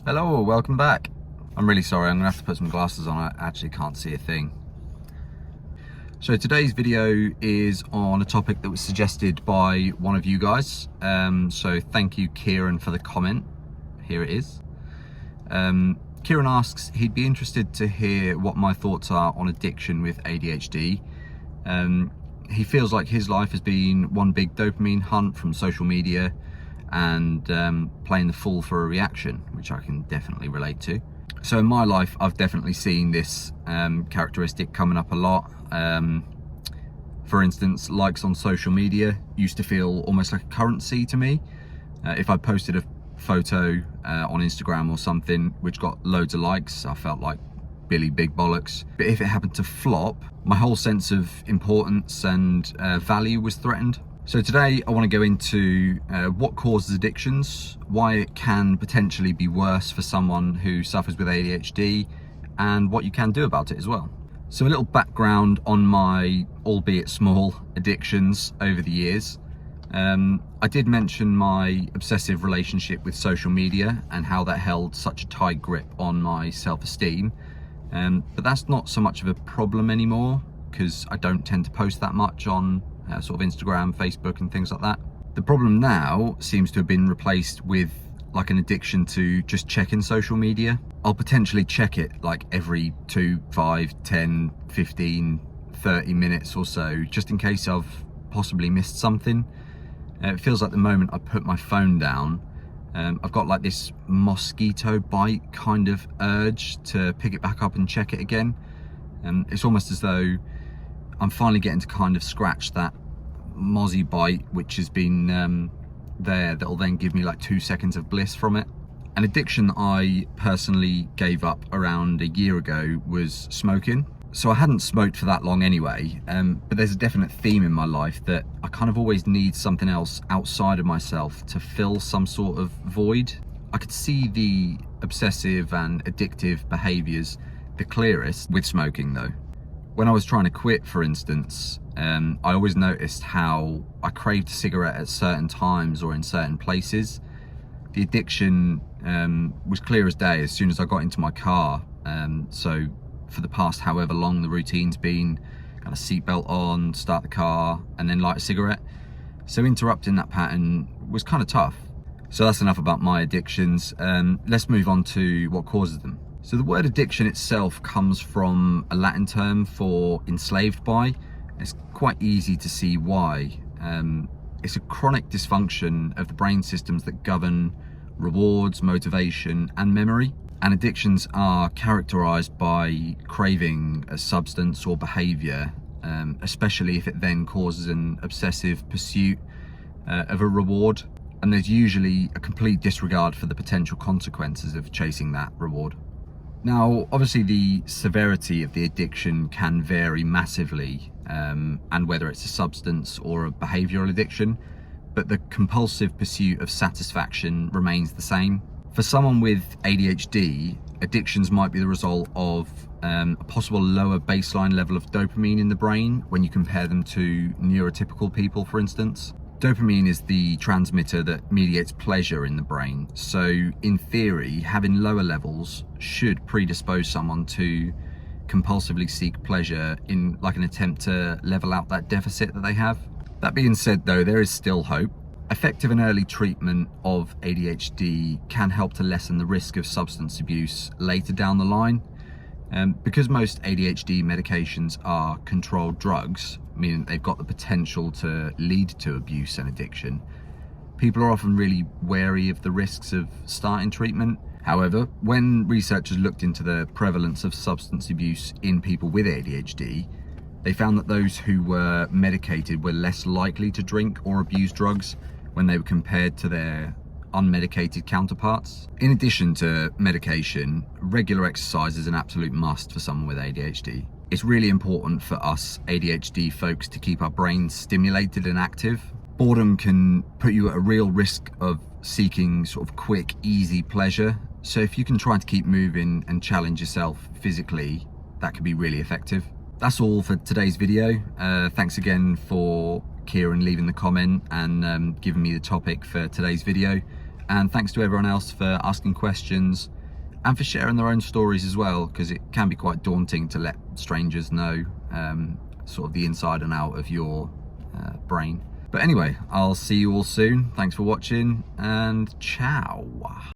Hello, welcome back. I'm really sorry, I'm gonna have to put some glasses on. I actually can't see a thing. So today's video is on a topic that was suggested by one of you guys. So thank you, Kieran, for the comment. Here it is. Kieran asks, he'd be interested to hear what my thoughts are on addiction with ADHD. He feels like his life has been one big dopamine hunt from social media and playing the fool for a reaction, which I can definitely relate to. So in my life, I've definitely seen this characteristic coming up a lot. For instance, likes on social media used to feel almost like a currency to me. If I posted a photo on Instagram or something which got loads of likes, I felt like Billy Big Bollocks. But if it happened to flop, my whole sense of importance and value was threatened. So today I want to go into what causes addictions, why it can potentially be worse for someone who suffers with ADHD, and what you can do about it as well. So a little background on my, albeit small, addictions over the years. I did mention my obsessive relationship with social media and how that held such a tight grip on my self-esteem. But that's not so much of a problem anymore because I don't tend to post that much on sort of Instagram, Facebook and things like that. The problem now seems to have been replaced with like an addiction to just checking social media. I'll potentially check it like every 2, 5, 10, 15, 30 minutes or so, just in case I've possibly missed something. It feels like the moment I put my phone down, I've got like this mosquito bite kind of urge to pick it back up and check it again. And it's almost as though I'm finally getting to kind of scratch that mozzie bite which has been there, that'll then give me like 2 seconds of bliss from it. An addiction I personally gave up around a year ago was smoking. So I hadn't smoked for that long anyway, but there's a definite theme in my life that I kind of always need something else outside of myself to fill some sort of void. I could see the obsessive and addictive behaviours the clearest with smoking though. When I was trying to quit, for instance, I always noticed how I craved a cigarette at certain times or in certain places. The addiction was clear as day as soon as I got into my car. So for the past however long the routine's been, kind of seatbelt on, start the car, and then light a cigarette. So interrupting that pattern was kind of tough. So that's enough about my addictions. Let's move on to what causes them. So the word addiction itself comes from a Latin term for enslaved by. It's quite easy to see why. It's a chronic dysfunction of the brain systems that govern rewards, motivation, and memory. And addictions are characterized by craving a substance or behavior, especially if it then causes an obsessive pursuit of a reward. And there's usually a complete disregard for the potential consequences of chasing that reward. Now, obviously the severity of the addiction can vary massively, and whether it's a substance or a behavioral addiction, but the compulsive pursuit of satisfaction remains the same. For someone with ADHD, addictions might be the result of a possible lower baseline level of dopamine in the brain when you compare them to neurotypical people, for instance. Dopamine is the transmitter that mediates pleasure in the brain. So in theory, having lower levels should predispose someone to compulsively seek pleasure in like an attempt to level out that deficit that they have. That being said though, there is still hope. Effective and early treatment of ADHD can help to lessen the risk of substance abuse later down the line. Because most ADHD medications are controlled drugs, meaning they've got the potential to lead to abuse and addiction, people are often really wary of the risks of starting treatment. However, when researchers looked into the prevalence of substance abuse in people with ADHD, they found that those who were medicated were less likely to drink or abuse drugs when they were compared to their unmedicated counterparts. In addition to medication, regular exercise is an absolute must for someone with ADHD. It's really important for us ADHD folks to keep our brains stimulated and active. Boredom can put you at a real risk of seeking sort of quick, easy pleasure. So if you can try to keep moving and challenge yourself physically, that can be really effective. That's all for today's video. Thanks again for Kieran leaving the comment and giving me the topic for today's video. And thanks to everyone else for asking questions and for sharing their own stories as well, because it can be quite daunting to let strangers know sort of the inside and out of your brain. But anyway, I'll see you all soon. Thanks for watching, and ciao.